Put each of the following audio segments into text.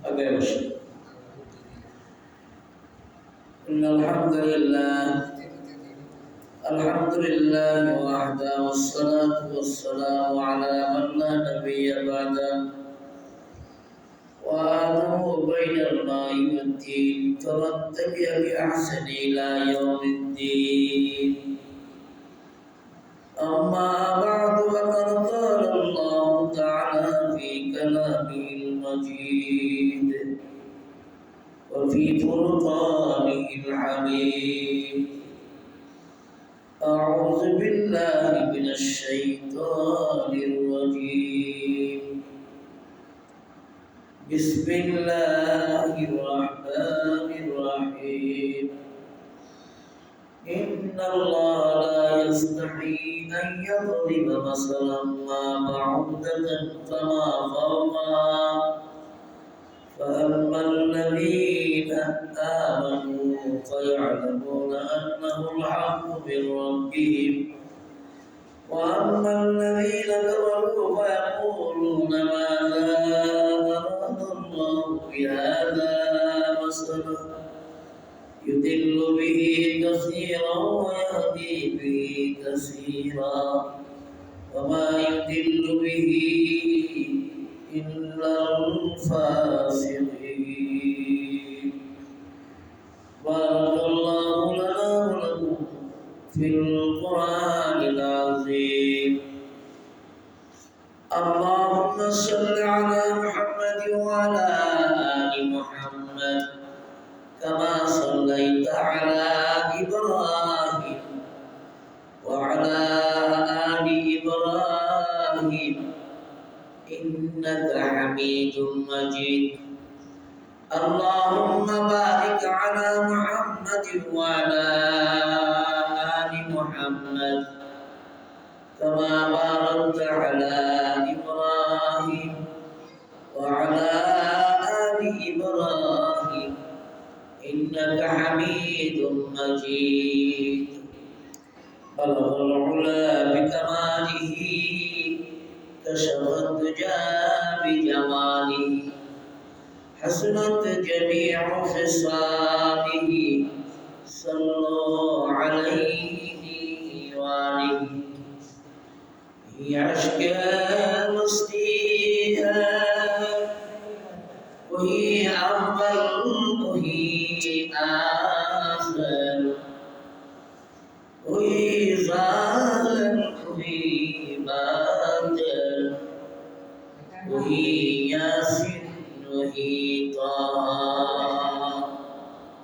إن الحمد لله وحده والصلاة والسلام على من لا نبي بعده وآدم بين الماء والدين فمن تبع بأحسن إلى يوم الدين أما بعد فقد قال الله تعالى في كلامه المجيد وفي فرقانه الحميد أعوذ بالله من الشيطان الرجيم بسم الله الرحمن الرحيم إن الله لا يستحي أن يضرب مثلا ما بعوضة فما فوقها فأما الذين آمنوا فيعلمون أنه الحق من ربهم وأما الذين كفروا فيقولون ماذا أراد الله بهذا مثلا يضل به كثيرا ويهدي به كثيرا وما يضل به إلا الفاسقين بارك الله لنا ولكم في القرآن العظيم اللهم صل على محمد وعلى آل محمد كما صليت على إبراهيم وعلى آل إبراهيم إنك حميد مجيد اللهم بارك على محمد وعلى آل محمد كما باركت على إبراهيم وعلى آل إبراهيم إنك حميد مجيد بلغ العلا بكماله كشف الدجى بجماله حسنت جميع خصاله صلوا عليه وآله يعشق مسديها وهي أول وهي آخر وهي ظاهر وهي باطن وهي ياسين وهي طه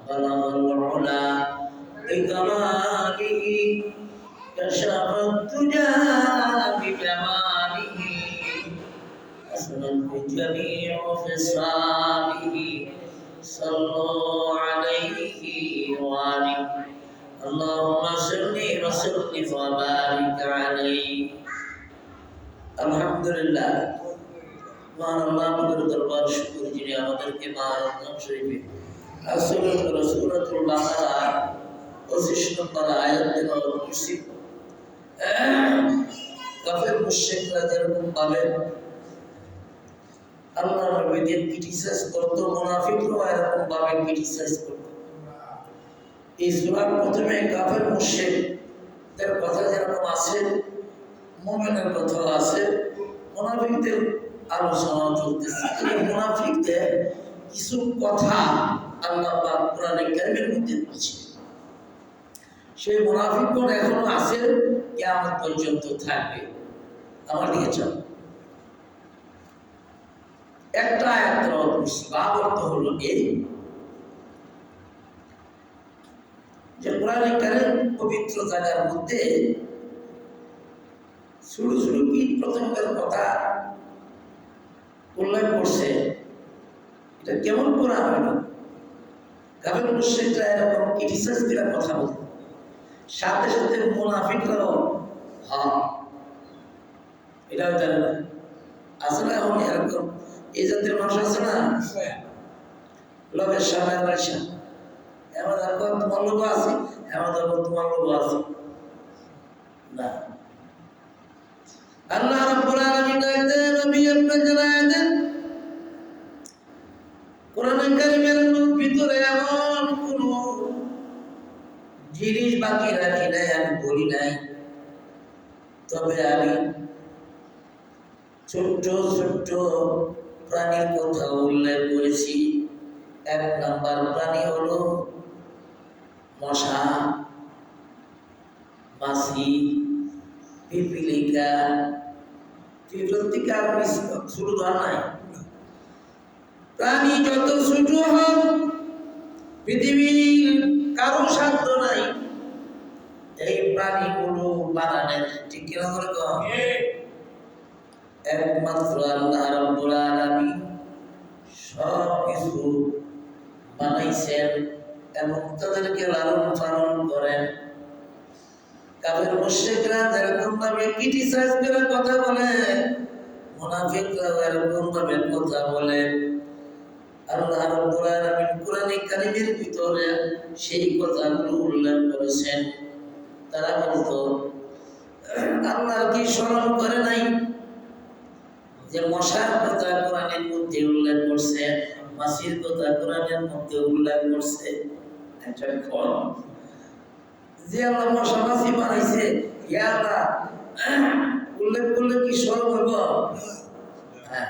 بلغ العلا بكماله كشف الدجى بجماله حسنت جميع خصاله صلوا عليه وآله اللهم صل وسلم وبارك عليه الحمد لله মান আল্লাহ আমাদের দরবার শুকর যিনি আমাদেরকে রমজান শরীফে আসলে সূরাতুল বাকারা 25 নম্বর আয়াত তেলাওয়াত করছি কাফের মুশরিকরা যেরকম ভাবে আল্লাহর নবীকে ক্রিটিসাইজ করত মুনাফিকরা এরকম ভাবে ক্রিটিসাইজ করত এই সূরার প্রথমে কাফের মুশরিকদের কথা যেরকম আছে মুমিনের কথা আছে মুনাফিকদের আলোচনা চলতেছে মুনাফিকদের কিছু কথা আল্লাহ পাক কোরআনে কারীমের মধ্যে বলেছে সেই মুনাফিকগণ এখনো আছে কিয়ামত পর্যন্ত থাকবে আমার দিকে চল একটা আয়াত তেলাওয়াত করছি অর্থ হলো এই যে কোরআনে কারীম পবিত্র জায়গার মধ্যে ছোট ছোট কীট পতঙ্গের কথা উল্লেখ করছে এটা কেমন কোরআন হলো কাফের মুশরিকরা এরকম ক্রিটিসাইজ করে কথা বলতো সাথে সাথে মুনাফিকরাও হ্যাঁ এটাও জানে না আছে না এখন এরকম এই জাতের মানুষ আছে না লোকের সামনে পয়সা এমন তোমার লোক আছে এমন তোমার লোক আছে না আল্লাহ রাব্বুল আলামিন নবী আপনি জানায় দেন বাকি রাখি নাই, আমি বলি নাই। তবে আমি ছোট্ট ছোট্ট প্রাণীর কথা উল্লেখ করেছি। 1 নাম্বার প্রাণী হলো মশা, মাছি, পিপিলিকা। পিপিলিকা আর ছোট ধর নাই। প্রাণী যত ছোট হোক, পৃথিবীর কারো সাধ্য নাই এই প্রাণীগুলো বানানোর। ঠিক কিনা করে কম? একমাত্র আল্লাহ রাব্বুল আলামিন সব কিছু বানাইছেন এবং তাদেরকে লালন পালন করেন। কাফের মুশরিকরা যেরকম ভাবে ক্রিটিসাইজ করে কথা বলে, মুনাফিকরা এরকম ভাবে কথা বলে। আল্লাহ রাব্বুল আলামিন কোরআনে কারীমের ভিতরে সেই কথাগুলো উল্লেখ করেছেন। তারা বলতো আল্লাহ কি স্মরণ করে নাই যে মশার কথা কোরআনের মধ্যে উল্লেখ করছে, মাছির কথা কোরআনের মধ্যে উল্লেখ করছে। এটা কোন যে আল্লাহ মশা মাছি বানাইছে, ইয়া আল্লাহ উল্লেখ করলে কি স্মরণ হইব? হ্যাঁ,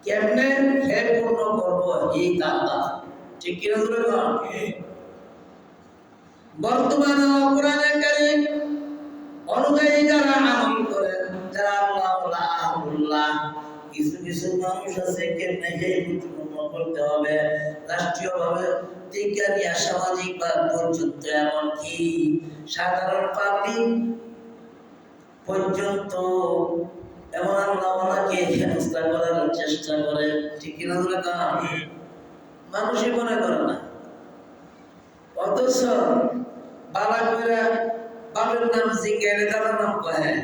কেমনে হে পূর্ণ করবো এই আল্লাহ। ঠিক কিনা ধরে কম? বর্তমানে কোরআনে কারীম অনুযায়ী যারা আমল করে, যারা আল্লাহ, কিছু কিছু মানুষ আছে কেমনে হে পূর্ণ করতে হবে রাষ্ট্রীয়ভাবে থেকে নিয়ে সামাজিক বা পর্যন্ত, এমনকি সাধারণ পাবলিক পর্যন্ত এমন আল্লাহকে হেনস্থা করার চেষ্টা করে। ঠিক কিনা ধরে কম? মানুষই মনে করে না। অথচ বালা করে বাবার নাম জিজ্ঞাসা তার নাম কহে,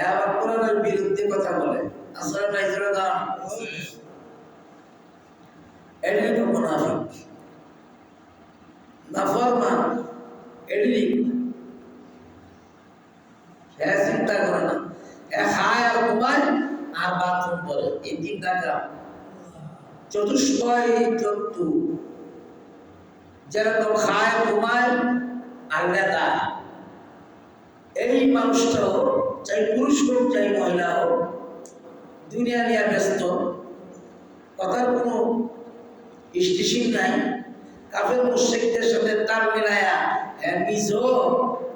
আবার কোরআনের বিরুদ্ধে কথা বলে। আসলে নাই জোরে দাম। এটাই তো মুনাফিক, নাফরমান। এটাই হ্যাঁ, চিন্তা করে না। খায় আর ঘুমায় আর বাথরুম করে, এই 3টা কাম। চতুষ্টয় জন্তু যেরকম খায় ঘুমায় আর নেতা, এই মানুষটাও চাই পুরুষ হোক চাই মহিলা হোক, দুনিয়া নিয়ে ব্যস্ত, কথার কোনো স্টেশন নাই। কাফের মুশরিকদের সাথে তাল মিলায়া নিজেও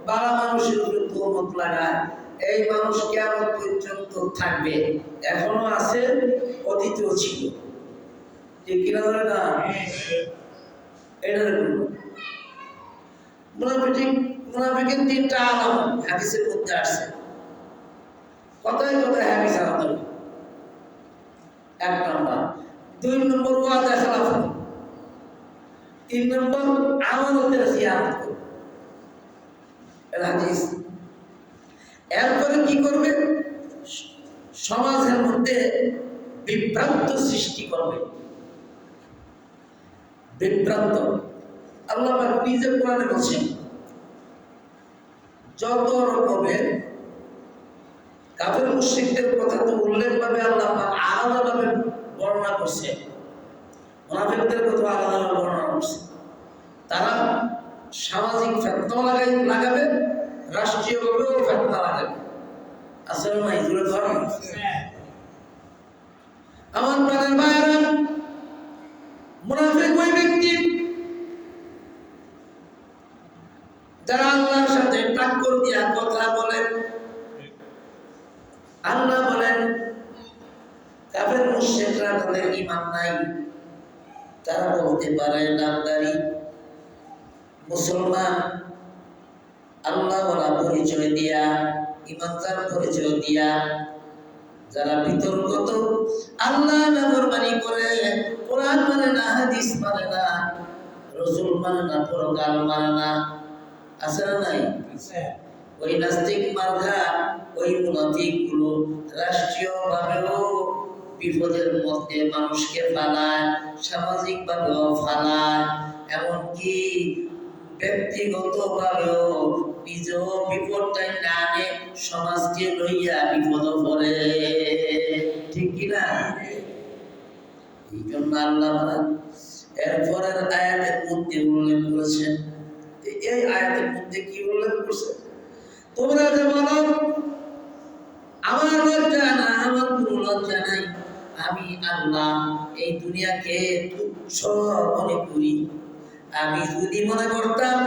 বালা মানুষের উপরে তহমত লাগায়। এই মানুষ কিয়ামত পর্যন্ত থাকবে, এখনো আছে, অতীতেও ছিল। ঠিক কিনা ধরে না? এটার মুনাফিকের 3টা আলামত হাদিসের মধ্যে আসছে। কথায় কথায় হাদিস আলাদা। 1 নম্বর। 2 নম্বর ওয়াদা খেলাফ। 3 নম্বর আমানতের খিয়ানত করবে। এটা হাদিস। এরপরে কি করবে? সমাজের মধ্যে বিভ্রান্ত সৃষ্টি করবে। বিভ্রান্ত। আল্লাহ পাক নিজে কোরআনে বলেছেন যত রকমের কাফের মুশরিকদের কথা তো উল্লেখ ভাবে আল্লাহ পাক আলাদাভাবে বর্ণনা করছে, মুনাফিকদের কথা আলাদাভাবে বর্ণনা করছে। তারা সামাজিক ফিতনা লাগাবে, রাষ্ট্রীয়ভাবেও ফিতনা লাগাবে। আসলে নাই জুড়ে ধরেন। আমার প্রাণের ভাইয়েরা, মুনাফিক ওই ব্যক্তি যারা আল্লাহর সাথে টাক্কর দিয়া কথা বলেন। আল্লাহ বলেন কাফের মুশরিকরা তাদের ঈমান নাই, তারা বলতে পারে নামদারি মুসলমান, আল্লাহওয়ালা পরিচয় দিয়া, ঈমানদার পরিচয় দিয়া যারা বিতর্কত, আল্লাহ নাফরমানি করে, কোরআন মানে না, হাদিস মানে না, রাসূল মানে না, পরকাল মানে না, আছে না নাই? ওই নাস্তিক মার্কা, ওই মুনাফিকগুলো রাষ্ট্রীয়ভাবেও বিপদের মধ্যে মানুষকে ফালায়, সামাজিকভাবেও ফালায়, এমনকি ব্যক্তিগতভাবেও নিজেও বিপদটাই না আনে, সমাজকে লইয়া বিপদ পড়ে। ঠিক কিনা? এই জন্য আল্লাহ এরপরের আয়াতের মধ্যে উল্লেখ করেছেন এই আয়াতের মধ্যে কি উল্লেখ করছে? তোমরা যে বলো আমার লজ্জা না, আমার কোনো লজ্জা নাই, আমি আল্লাহ এই দুনিয়াকে তুচ্ছ মনে করি। আমি যদি মনে করতাম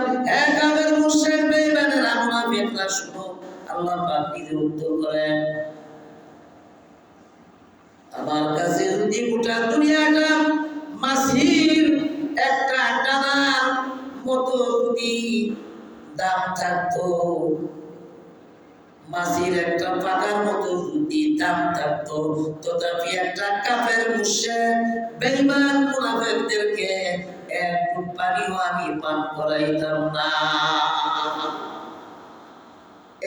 এক কাফের মুশরিক বেঈমানেরা মুনাফিকরা, শুনো আল্লাহ পাক নিজে উত্তর করেন, আমার কাছে যদি গোটা দুনিয়াটা মাছির একটা ডানার মতো যদি দাম থাকতো, মাছির একটা পাকার মতো যদি দাম থাকতো, তথাপি একটা কাফের মুশরিক বেঈমান মুনাফিকদেরকে এক ফুট পানিও আমি পান করাইতাম না।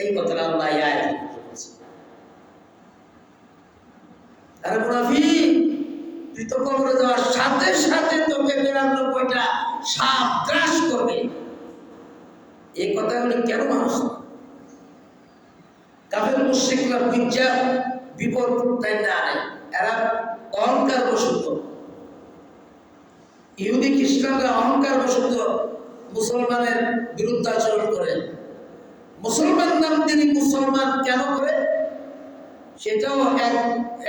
এই কথাটা আল্লাহ আয়াতে বলেছে। আর মুনাফিক, তুই তো কবরে যাওয়ার সাথে সাথে তোকে ৯৯টা সাপ গ্রাস করবে। এই কথাগুলি কেন মানুষ কাফের মুশরিকরা বুঝা বিপদ তাই না আনে, এরা অহংকার বশত, ইহুদি খ্রিস্টানরা অহংকার বশত মুসলমানের বিরুদ্ধাচরণ করে। মুসলমান নাম তিনি মুসলমান কেন করে, সেটাও এক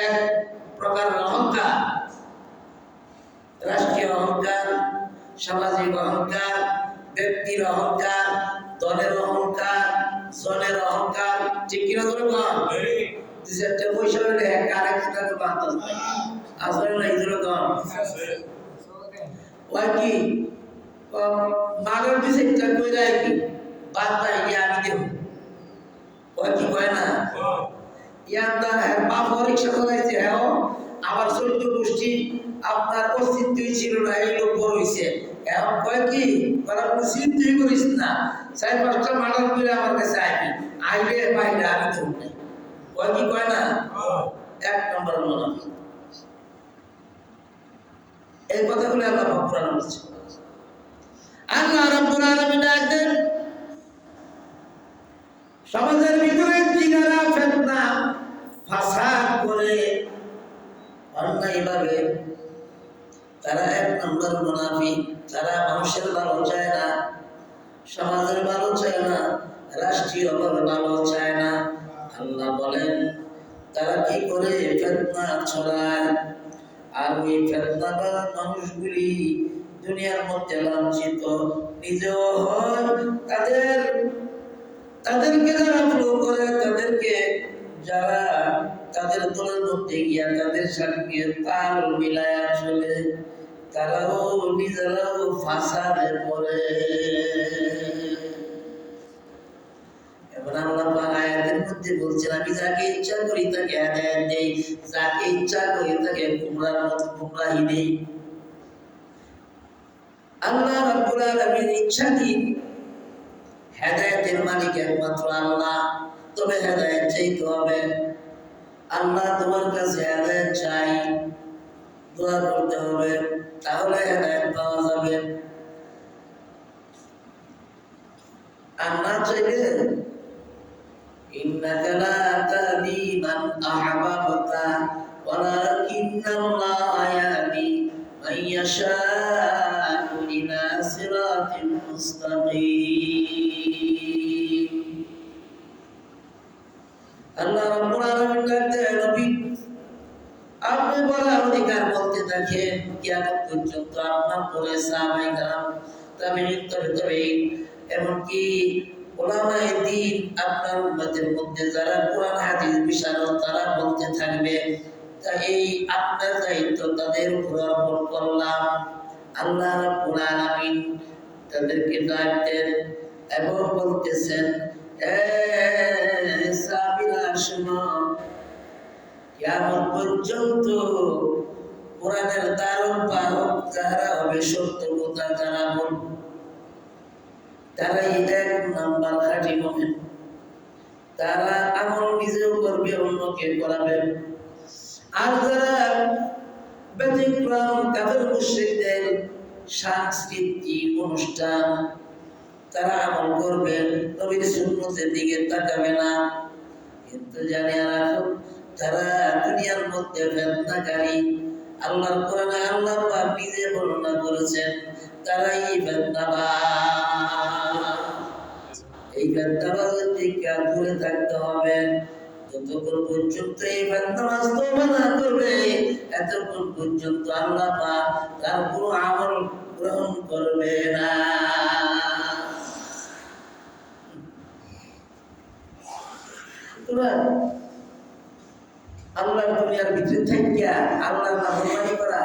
এক প্রকার অহংকার। রাষ্ট্রীয় অহংকার, সামাজিক অহংকার, ব্যক্তির অহংকার, দলের অহংকার, জনের অহংকার, ঠিক কিনা ধরে কম দুই চারটে পয়সা হলে কারা কি তাকে বাঁধতে হয়, আসলে না ইজরে কম ওই কি মাগর দিছে একটা কইরা কি বাদ নাই আমি দেব, ওই কি কয় না ইয়ান্দা বাপ রিক্সা চালাইছে, হ্যাঁ আবার ১৪ গোষ্ঠী আপনার অস্তিত্বই ছিল না, এই লোক বড় হয়েছে, এখন কয় কি তারা কোনো চিন্তাই করিস না, ৪-৫টা মার্ডার করে আমার কাছে আইবি, আইলে বাইরে আমি তো নাই, কয় কি কয় না, এক নম্বর মুনাফিক। এই কথাগুলো আল্লাহ পাক কোরআনে বলেছে। আল্লাহ রাব্বুল আলামিন ডাকতেন সমাজের ভিতরে জিগারা ফিতনা ফাসাদ করে অন্যায়ভাবে, তারা এক নম্বর মুনাফিক। তারা মানুষের ভালো চায় না, সমাজের ভালো চায় না, রাষ্ট্রীয় ভালো চায় না। আল্লাহ বলেন তারা কি করে ফিতনা ছড়ায়, আর ওই ফিতনাবাজ মানুষগুলি দুনিয়ার মধ্যে লাঞ্ছিত নিজেও হয়, তাদেরকে যারা ফলো করে, তাদেরকে যারা তাদের দলের মধ্যে গিয়া তাদের সাথে তাল মিলায় চলে, তারাও নিজেরাও ফাসাদে পড়ে। এবার আল্লাহ পাক আয়াতের মধ্যে বলছেন আমি যাকে ইচ্ছা করি তাকে হেদায়েত দেই, যাকে ইচ্ছা করি তাকে গুমরাহি দেই। আল্লাহ রাব্বুল আলামিন ইচ্ছা দিন, হেদায়েতের মালিক একমাত্র আল্লাহ। তবে হেদায়েত চাইতে হবে, আল্লাহ তোমার কাছে হেদায়েত চাই, দোয়া করতে হবে, তাহলে হেদায়েত পাওয়া যাবে। আর না চাইলে ইন্নাকা লা তাহদি মান আহবাবতা ওয়ালাকিন্নাল্লাহা ইয়াহদি মান ইয়াশাউ ইলা সিরাতিন মুস্তাকিম। আল্লাহ রাব্বুল আলামিন ডাকতে নবী আপনি বলার অধিকার বলতে থাকেন কিয়ামত পর্যন্ত, আপনার পরে সাহাবায়ে কেরাম, তাবেঈন, তাবেঈন, এমনকি উলামায়ে দ্বীন, আপনার উম্মতের মধ্যে যারা কোরআন হাদিস বিশারদ, তারা বলতে থাকবে। তা এই আপনার দায়িত্ব তাদের উপর অর্পণ করলাম। আল্লাহ রাব্বুল আলামিন তাদেরকে ডাকতেন এবং বলতেছেন সাহাবীরা শুনো, কিয়ামত পর্যন্ত কোরআনের ধারক বাহক যারা হবে, সত্য কথা যারা বলবে, তারাই এক নাম্বার খাঁটি মুমিন। তারা আমল নিজেও করবে, অন্যকে করাবে। আর যারা ব্যতিক্রম কাফের মুশরিকদের সাংস্কৃতিক অনুষ্ঠান, তারা আমল করবে, নবীর সুন্নতের দিকে তাকাবে না। কিন্তু জানিয়ে রাখো তারা দুনিয়ার মধ্যে ফিতনাকারী। আল্লাহর কোরআনে আল্লাহ পাক নিজে বর্ণনা করেছেন তারাই ফিতনাবাজ। এই ফিতনাবাজের থেকে দূরে থাকতে হবে। যতক্ষণ পর্যন্ত এই ফিতনাবাজ তওবা না করবে এতক্ষণ পর্যন্ত আল্লাহ পাক তার কোনো আমল গ্রহণ করবে না। আল্লাহর দুনিয়ার ভিতরে থাকিয়া আল্লাহর নাফরমানি করা,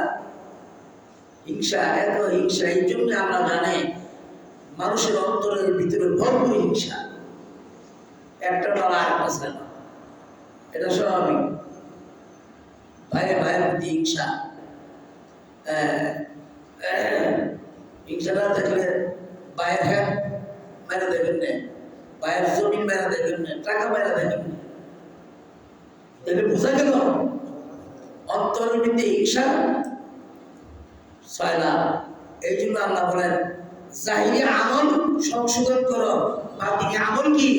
হিংসা, এত হিংসা। এই জন্য আল্লাহ জানে মানুষের অন্তরের ভিতরে ভরপুর হিংসা, একটা বলা আরেকটা ছাড়া, এটা স্বাভাবিক। ভাইয়ের ভাইয়ের প্রতি হিংসা, হিংসা না থাকলে ভাইয়ের হ্যাঁ মেরে দেবেন না, ভাইয়ের জমিন মেরে দেবেন না, টাকা মেরে দেবেন না। তাহলে বোঝা গেল অন্তরের মধ্যে হিংসা ছয় না। এই জন্য আল্লাহ বলেন জাহিরি আমল সংশোধন করো, বাতিনি আমল কি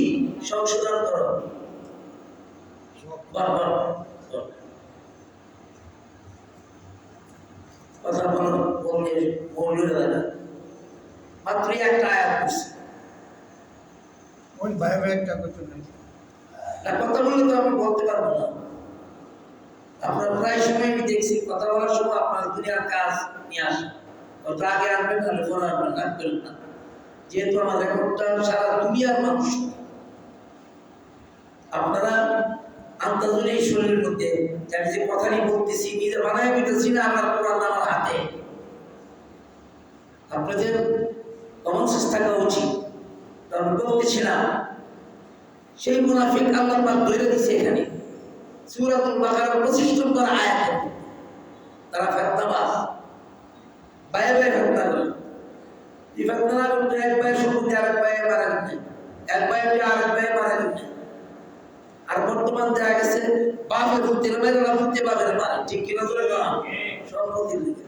সংশোধন করো। কথা বললে বললে মাত্র একটা আয়াত করছে, ওই ভাই ভাই একটা করতে নাই না কথা বললে তো আমি বলতে পারবো না। আপনার প্রায় সময় আমি দেখছি কথা বলার সময় আপনার দুনিয়ার কাজ নিয়ে আসে, কথা আগে আনবেন তাহলে ফোন আনবেন, রাখবেন না। যেহেতু আমার রেকর্ডটা সারা দুনিয়ার মানুষ, আপনারা আন্তর্জাতিক এই শরীরের মধ্যে আমি যে কথাটি বলতেছি নিজে বানায় পেতেছি না, আমার কোরআন আমার হাতে। আপনাদের কমন সেন্স থাকা উচিত। আমি বলতেছিলাম সেই মুনাফিক আল্লাহ পাক ধরে দিয়েছে এখানে সূরাতুল বাকারার 25 নম্বর আয়াতে। তারা ফিতনাবাজ, বাইরে বাইরে ফিতনা করে। এই ফিতনা করতে এক ভাইয়ের সম্পত্তি আরেক ভাইয়ে মারা গেছে, এক ভাইয়ে আরেক ভাইয়ে মারা গেছে। আর বর্তমান দেখা গেছে বাপের পুত্রের মেয়েরা পুত্রে বাপের মারা, ঠিক কিনা ধরে গান সম্পত্তির দিকে।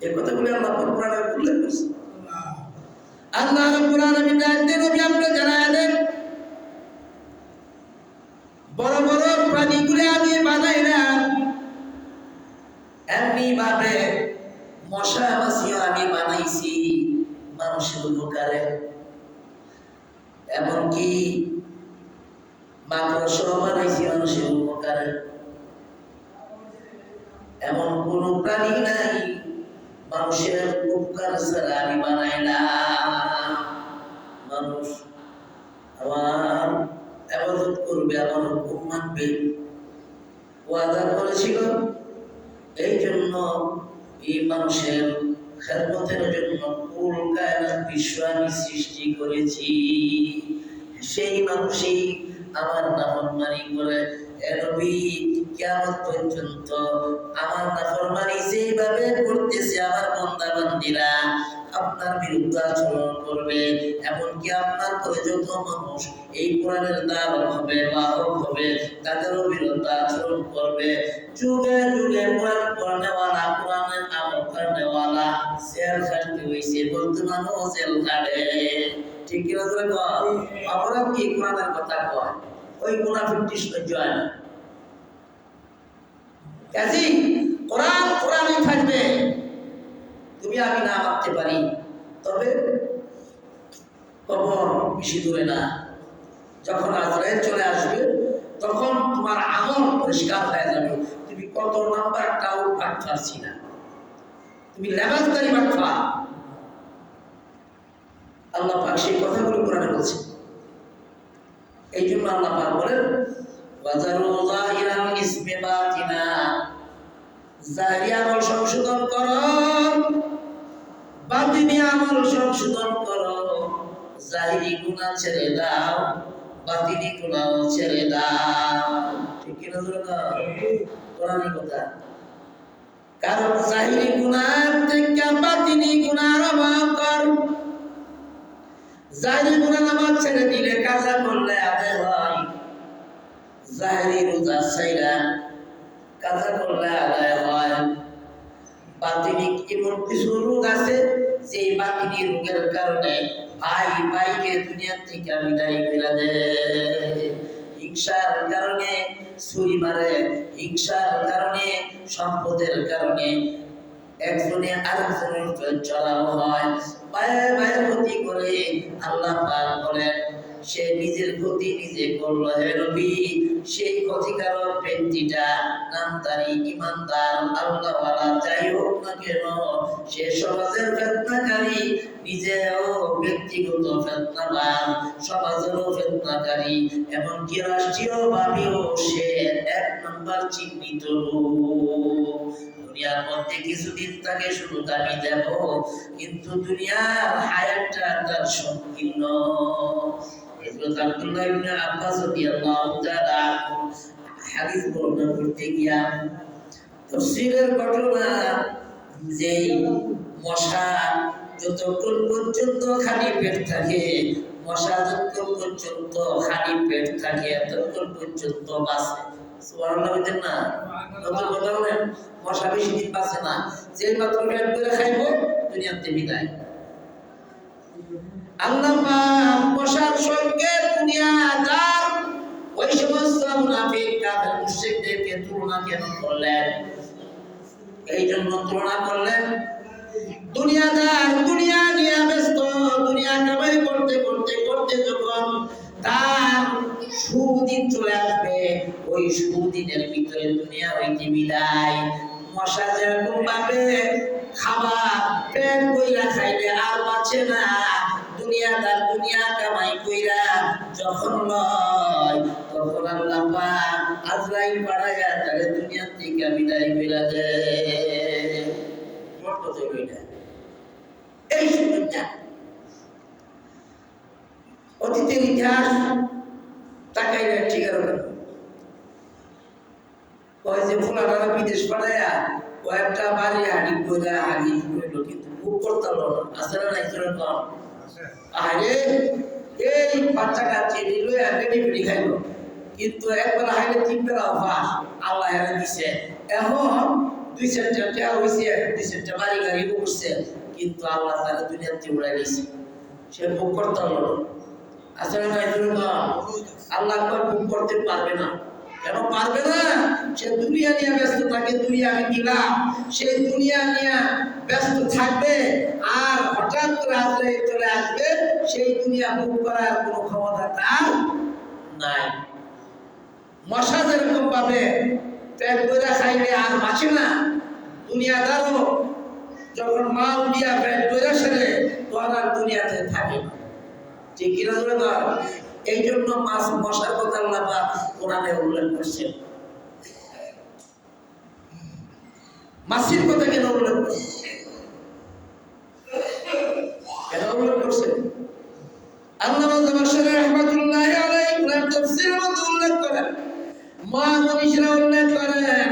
এই কথাগুলি আল্লাহ কোরআনে উল্লেখ করেছে। আল্লাহ রাব্বুল আলামিন আয়াতে নবী আপনি জানায় দেন বড় বড় প্রাণীগুলো আমি বানাইলাম এমনি ভাবে, মশা মাছিও আমি বানাইছি মানুষের উপকারে, এমনকি মাকড়সাও বানাইছি মানুষের উপকারে। এমন কোন প্রাণী নাই মানুষের উপকার ছাড়া আমি বানাই না। মানুষ আমার ইবাদত করবে, আমার হুকুম মানবে, ওয়াদা করেছিল। এই জন্য এই মানুষের খেদমতের জন্য কুল কায়নাত বিশ্ব আমি সৃষ্টি করেছি। সেই মানুষই আমার নাফরমানি করে। হে নবী, কিয়ামত পর্যন্ত আমার নাফরমানি যেভাবে করতেছে আমার বান্দা বান্দীরা আপনার বিরুদ্ধে আচরণ করবে। এমনকি আপনার পরে যত মানুষ এই কোরআনের দাওয়াত হবে, বাহক হবে, তাদেরও বিরুদ্ধে আচরণ করবে। যুগে যুগে কোরআন পড়নেওয়ালা, কোরআনের আমল করনেওয়ালা জেল খাটতে হয়েছে, বর্তমানও জেল খাটে। ঠিক কিনা ধরে কয় অপরাধ কি কোরআনের কথা কয়, ওই মুনাফিকটি সহ্য হয় না। কাজী কোরআন কোরআনই থাকবে। তুমি আমি না মানতে পারি, তবে কবর বেশি দূরে না। যখন আজরাইল চলে আসবে তখন তোমার আমল পরিষ্কার হয়ে যাবে। তুমি কত নাম্বার টাও পাঠা ছিল, তুমি লেবাসদারি পাঠা। আল্লাহ পাক সেই কথাগুলো কোরআনে বলছে। এই জন্য আল্লাহ পাক বলেন ওয়াজারুল যাহিরাল ইসমি বাতিনা, জাহিরি আমল সংশোধন করো, বাতিনি আমল সংশোধন করো। জাহিরি গুনাহ ছেড়ে দাও, বাতিনি গুনাহ ছেড়ে দাও। ঠিক কি না কোরআনের কথা? কারণ জাহিরি গুনাহ থেকে বাতিনি গুনাহ রবাব কর। জাহিরি গুনাহ নামাজ ছেড়ে দিলে, কাজা করলে আদায় হয়। জাহিরি রোজা ছাইরা কাজা করলে আদায় হয়। বাতিনি এমন কিছু রোগ আছে যে বাতিনি রোগের কারণে ভাই ভাইকে দুনিয়া থেকে বিদায় করে দেয়। হিংসার কারণে ছুরি মারে, হিংসার কারণে, সম্পদের কারণে একজনে আরেকজনের উপর চড়াও হয়, পায়ে পায়ে ক্ষতি করে। আল্লাহ পাক বলেন সে নিজের ক্ষতি নিজে করলো। হে নবী, সেই ক্ষতিকারক ব্যক্তিটা নামদারি ইমানদার আল্লাহওয়ালা যাই হোক না কেন, সে সমাজের ফিতনাকারী, নিজেও ব্যক্তিগত ফিতনাবাজ, সমাজেরও ফিতনাকারী, এমনকি রাষ্ট্রীয়ভাবেও সে এক নম্বর চিহ্নিত লোক। দুনিয়ার মধ্যে কিছুদিন তাকে শুধু দামি দেখো, কিন্তু দুনিয়ার হায়াতটা তার সংকীর্ণ। হযরত আব্দুল্লাহ ইবনে আব্বাস রাদিয়াল্লাহু তাআলা হাদিস বর্ণনা করতে গিয়া তাফসীরের ঘটনা, যে মশা যতক্ষণ পর্যন্ত খালি পেট থাকে, মশা যতক্ষণ পর্যন্ত খালি পেট থাকে ততক্ষণ পর্যন্ত বাঁচে। সুবহানাল্লাহ বলেন না? কত কথা বলেন, মশা বেশি দিন বাঁচে না, যেই মাত্র পেট করে খাইব দুনিয়াতে বিদায়। আল্লাহ পাক মশার সঙ্গে দুনিয়াদার ওই সমস্ত মুনাফিক কাফের মুশরিকদেরকে তুলনা কেন করলেন? এই জন্য তুলনা করলেন, দুনিয়াদার দুনিয়া নিয়ে ব্যস্ত, দুনিয়া কামাই করতে করতে করতে যখন তার সুদিন চলে আসবে, ওই সুদিনের ভিতরে দুনিয়া হইতে বিদায়। মশা যেরকম ভাবে খাবার পেট কইরা খাইলে আর বাঁচে না, দুনিয়াদার দুনিয়া কামাই কইরা যখন লয়, তখন আল্লাহ পাক আজরাইল পাঠাইয়া তারে দুনিয়া থেকে বিদায় কইরা দেয়। মোট কথা কইরা এই সুযোগটা অতীতের ইতিহাস তাকাইলে ঠিক আছে। ওই যে ফুলাটারা বিদেশ পাঠাইয়া কয়েকটা বাড়ি হাড়ি কইরা হাড়ি কইল, কিন্তু খুব করতাল না, আছে না নাই? তোর কম আরে এই বাচ্চা কাচ্চা নিল রেডি বেডি খাইল, কিন্তু একবার হাইলে তিন বেলা অভ্যাস আল্লাহ হেরে দিছে। এখন দুই চারটা টেয়া হয়েছে, দুই চারটা বাড়ি গাড়ি উঠছে, কিন্তু আল্লাহ তারা দুনিয়াতে উড়াই দিয়েছে। সে ভোগ করতে হলো না, আসলে না? আল্লাহ ভোগ করতে পারবে না। কেন পারবে না? সে দুনিয়া নিয়ে ব্যস্ত থাকে, দুনিয়া আমি দিলাম, সে দুনিয়া নিয়ে ব্যস্ত থাকবে, আর হঠাৎ করে আজরাইল চলে আসবে, সেই দুনিয়া ভোগ করার কোনো ক্ষমতা তার নাই। মশা যেরকম পাবে পেট ভরে খাইলে আর বাঁচে না, দুনিয়াদারও যখন মাল দিয়া পেট ভরে সেরে তখন আর দুনিয়াতে থাকে না। ঠিক কিনা ধরে না? এই জন্য মাছ মশার কথা আল্লাহ পাক কোরআনে উল্লেখ করছেন। মাছির কথা কেন উল্লেখ করছেন? কেন উল্লেখ করছেন? আল্লামা জামাশারি রাহমাতুল্লাহি আলাইহি কোরআন তাফসীরের মধ্যে উল্লেখ করেন, মহামনীষীরা উল্লেখ করেন,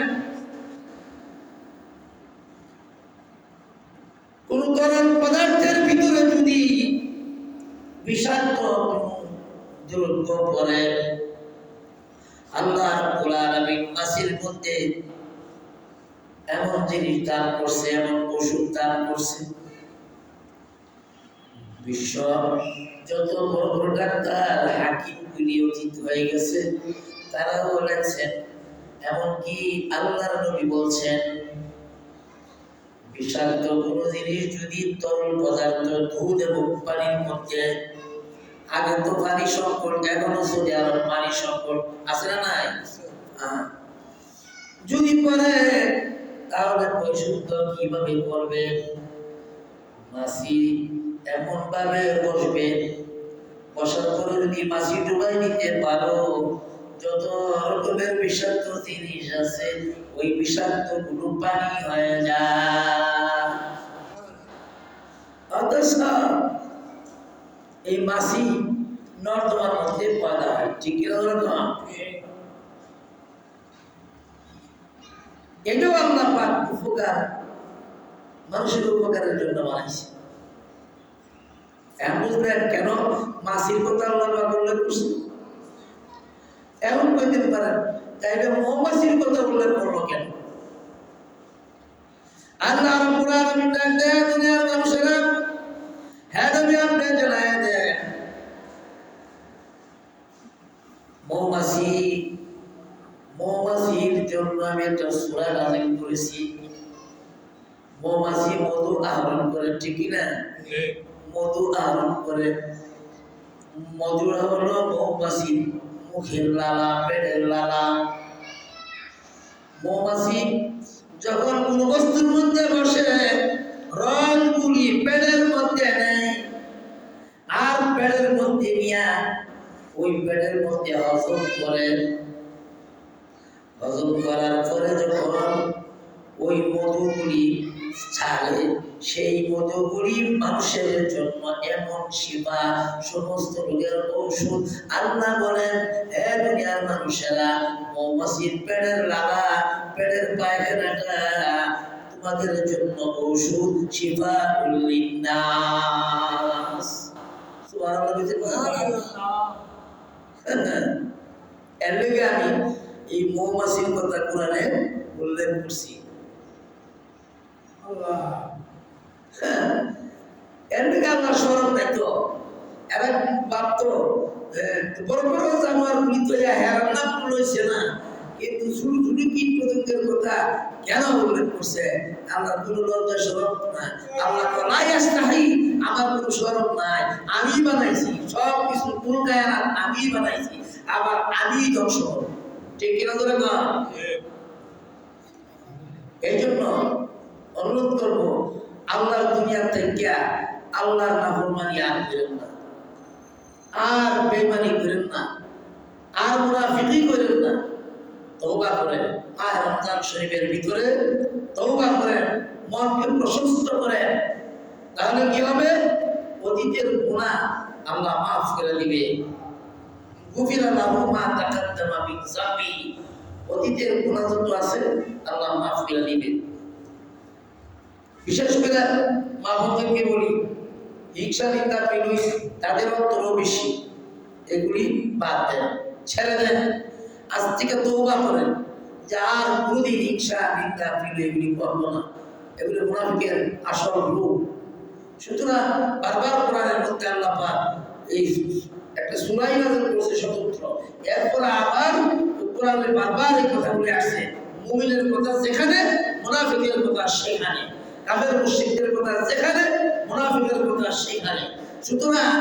কোন তরল পদার্থের ভিতরে যদি বিষাক্ত দ্রব্য পড়ে, আল্লাহ রাব্বুল আলামিন মাছির মধ্যে এমন জিনিস দান করছে, এমন ওষুধ দান করছে, বিশ্ব যত বড় বড় ডাক্তার হাকিম গুলি অতীত হয়ে গেছে, তারাও বলেছেন, এমনকি আল্লাহর নবী বলছেন, বিষাক্ত কোনো জিনিস যদি তরল পদার্থ দুধ এবং পানির মধ্যে, আগে তো পানি সংকট, এখনো সৌদি আরব পানি সংকট আছে না নাই? যদি পরে তাহলে পরিশুদ্ধ কিভাবে করবে? মাছি এমন ভাবে বসবে, বসার পরে যদি মাছি ডুবাই দিতে পারো, যত রকমের বিষাক্ত জিনিস আছে ওই বিষাক্ত গুলো পানি হয়ে যায়। অথচ এই মাছি নর্দমার মধ্যে পয়দা হয়। ঠিক কিনা? এটাও আল্লাহ পাক উপকার, মানুষের উপকারের জন্য বানাইছে। এখন বুঝলেন কেন মাছির কথা আল্লাহ পাক উল্লেখ করছে? এখন কইতে পারেন তাইলে মৌমাছির কথা উল্লেখ করলো কেন? আল্লাহ রাব্বুল আলামিন ডাকতেন দুনিয়ার মানুষেরা, হ্যাঁ নবী আপনি জানায় দেন, আমি একটা সূরা নাযিল করেছি, মৌমাছি মধু আহরণ করে, ঠিক না? মধু আহরণ করে। মধুরা হলো মৌমাছি মুখের লালা, পেটের লালা। মৌমাছি যখন কোন বস্তুর মধ্যে বসে রসগুলি পেটের মধ্যে নেয়, আর পেটের মধ্যে নিয়ে ওই পেটের মধ্যে হজম করে। হজম করার পরে যখন ওই মধুগুলি ছাড়ে, সেই মধুগুলি মানুষের জন্য এমন শিফা, সমস্ত রোগের ঔষধ। আল্লাহ বলেন, হে দুনিয়ার মানুষেরা, মৌমাছির পেটের লাগা, পেটের পায়খানাটা তোমাদের জন্য ঔষধ, শিফা লিন্নাস। এর লেগে আমি এই মৌমাছির কথা কোরআনে উল্লেখ করছি। এর লেগে আল্লাহ শরম দেখতো, এরা ভাবতো বড় বড় জানোয়ার গুলি তো হেরাম নাম লইছে না, কিন্তু ছোট ছোট কীট পতঙ্গের কথা কেন উল্লেখ করছে? আল্লাহ কোনো লজ্জা শরম না। আল্লাহ তো লাই আস্তাহি, আমার কোনো শরম নাই, আমি বানাইছি সব কিছু, কোন কায়নাত আমি বানাইছি, আবার আমি ধ্বংস করব। ঠিক কিনা ধরে না? এই জন্য অনুরোধ করবো, আল্লাহর দুনিয়ার থেকে আল্লাহর নাফরমানি আর করেন না, আর বেঈমানি করেন না, আর মুনাফিকি করেন না। তওবা করেন, মাহে রমজান শরীফের ভিতরে তওবা করেন, মনকে প্রশস্ত করেন। তাহলে কি হবে? অতীতের গুনাহ আল্লাহ মাফ করে দিবে। গুফিরা লাহু মা তাকাদ্দামা মিন যামবি, অতীতের গুনাহ যত আছে আল্লাহ মাফ করে দিবে। বিশেষ করে মা বোনদেরকে বলি, হিংসা নিন্দা বিনয় তাদের অন্তরও বেশি, এগুলি বাদ দেন, ছেড়ে দেন। আজ থেকে তওবা করেন যে আর কোনোদিন হিংসা নিন্দা বিনয় এগুলি করবো না। এগুলি মুনাফিকের আসল রূপ। সুতরাং বারবার কোরআনের মধ্যে আল্লাহ পাক এই একটা সূরা নাযিল করেছে স্বতন্ত্র, এরপর আবার কোরআনে বারবার এই কথাগুলি আসছে। মুমিনের কথা যেখানে, মুনাফিকের কথা সেখানে, কাফের মুশরিকদের কথা যেখানে, মুনাফিকের কথা সেখানে। সুতরাং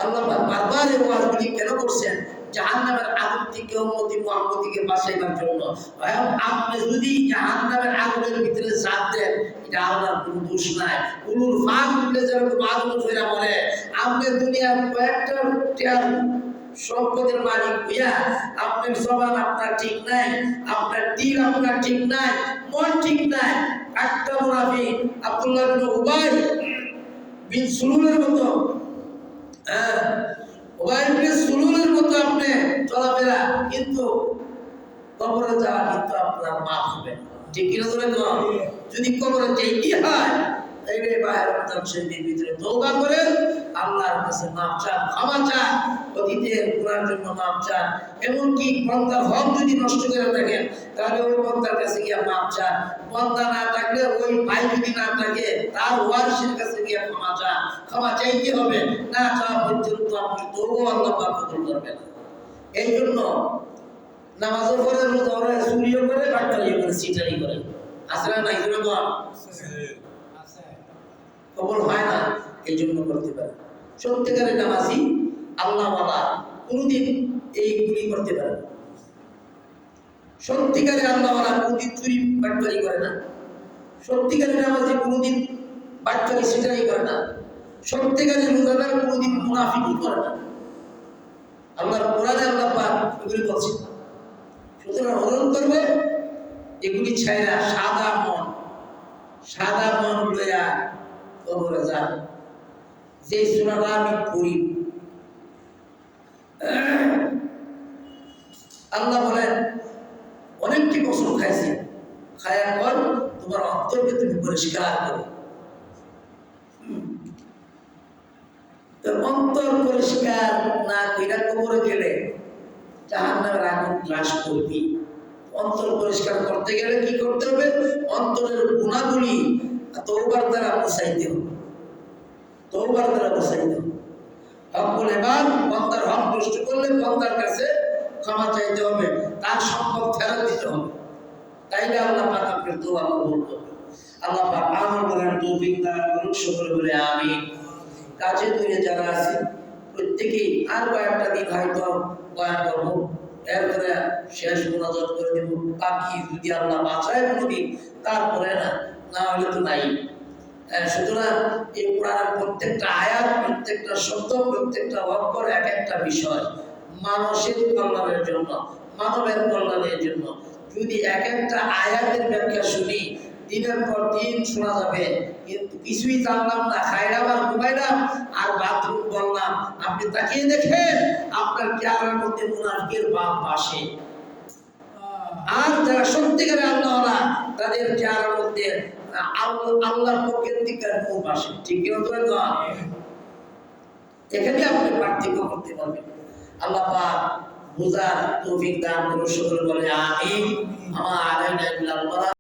আল্লাহ বারবার এই ওয়াজগুলি কেন করছেন? জাহান্নামের আগুন থেকে উম্মতি মুহাম্মদীকে বাঁচাইবার জন্য। আপনি যদি জাহান্নামের আগুনের ভিতরে ঝাঁপ দেন, এটা আল্লাহর কোনো দোষ নাই। উলুল ফাক উঠলে যেরকম আগুন ফেরা বলে, আপনি দুনিয়ার কয়েকটা সম্পদের মালিক হইয়া আপনার জবান আপনার ঠিক নাই, আপনার দিল আপনার ঠিক নাই, মন ঠিক নাই। একটা মুনাফিক আব্দুল্লাহ ইবনে উবাই বিন সুলুলের মতো, উবাই ইবনে সুলুলের মতো আপনি চলাফেরা, কিন্তু কবরে যাওয়া কিন্তু আপনার মাফ হবে না। ঠিক কিনা ধরে তো? যদি কবরে যেতে হয় তাইলে বাইরে রমজান শরীফের ভিতরে তওবা করেন, আল্লাহর কাছে মাফ চান, ক্ষমা চান, অতীতের গুনার জন্য মাফ চান। এমনকি বান্দার হক যদি নষ্ট করে থাকেন, তাহলে ওই বান্দার কাছে গিয়ে মাফ চান। বান্দা না থাকলে, ওই ভাই যদি না থাকে, তার ওয়ারিসের কাছে গিয়ে ক্ষমা চান। ক্ষমা চাইতে হবে, না চাওয়া পর্যন্ত আপনি তবুও আল্লাহ পাক কবুল করবেন না। এই জন্য নামাজও পড়ে, রোজাও করে, চুরিও করে, বাটপাড়িও করে, চিটারি করে, আছে না? নাই জন্য কবল হয় না। এই জন্য করতে পারে সত্যিকারের নামাজি আল্লাহওয়ালা কোনদিন এইগুলি করতে পারে না। সত্যিকারের আল্লাহওয়ালা কোনদিন চুরি বাটপাড়ি করে না। সত্যিকারের নামাজি কোনদিন বাটপাড়ি চিটারি করে না। সত্যিকারের রোজাদার কোনদিন মুনাফিকি করে না। আল্লাহর কোরআনে আল্লাহ পাক এগুলি বলছেন। সুতরাং অনুরোধ করবে, এগুলি ছাইরা সাদা মন লইয়া কবরে যান। যে সূরাটা আমি পড়ি, আল্লাহ বলেন অনেকটি কসম খাইছি, খায়া পর তোমার অন্তরকে তুমি পরিষ্কার করো। অন্তর পরিষ্কার না কইরা কবরে গেলে জাহান্নামের আগুন গ্রাস করবি। অন্তর পরিষ্কার করতে গেলে কি করতে হবে? অন্তরের গুণাগুলি তওবার দ্বারা মুছাইতে হবে। তওবার দ্বারা মুছাইতে হবে। হক বলে বান্দার হক নষ্ট করলে বান্দার কাছে ক্ষমা চাইতে হবে, তার সম্পদ ফেরত দিতে হবে, তাইলে আল্লাহ পাক আপনার দোয়া কবুল করবে। আল্লাহ পাক আমল করার তৌফিক দান করুন, সকলে বলে আমিন। কাজে দূরে যারা আছে প্রত্যেকেই আর কয়েকটা দিন হয়তো বয়ান করবো, এরপরে শেষ মোনাজাত করে দেব। বাকি যদি আল্লাহ বাঁচায় কোনোদিন, তারপরে না হলে তো নাই। সুতরাং এই কোরআনের প্রত্যেকটা আয়াত, প্রত্যেকটা শব্দ, প্রত্যেকটা অক্ষর এক একটা বিষয় মানুষের কল্যাণের জন্য, মানবের কল্যাণের জন্য। যদি এক একটা আয়াতের ব্যাখ্যা শুনি, দিনের পর দিন শোনা যাবে, কিন্তু কিছুই জানলাম না, খাইলাম আর ঘুমাইলাম আর বাথরুম করলাম। আপনি তাকিয়ে দেখেন আপনার চেহারার মধ্যে মুনাফিকের ভাব আসে। আর যারা সত্যিকারে আল্লাহওয়ালা, তাদের চেহারার মধ্যে আল্লাহর পক্ষের দিকের মুখ আসে। ঠিক কি না? এখানে আপনি পার্থক্য করতে পারবেন। আল্লাহ পাক বুঝার তৌফিক দান করুন, সকলে বলে আমিন। আমার আলাইনা ইল্লাল বালাগ।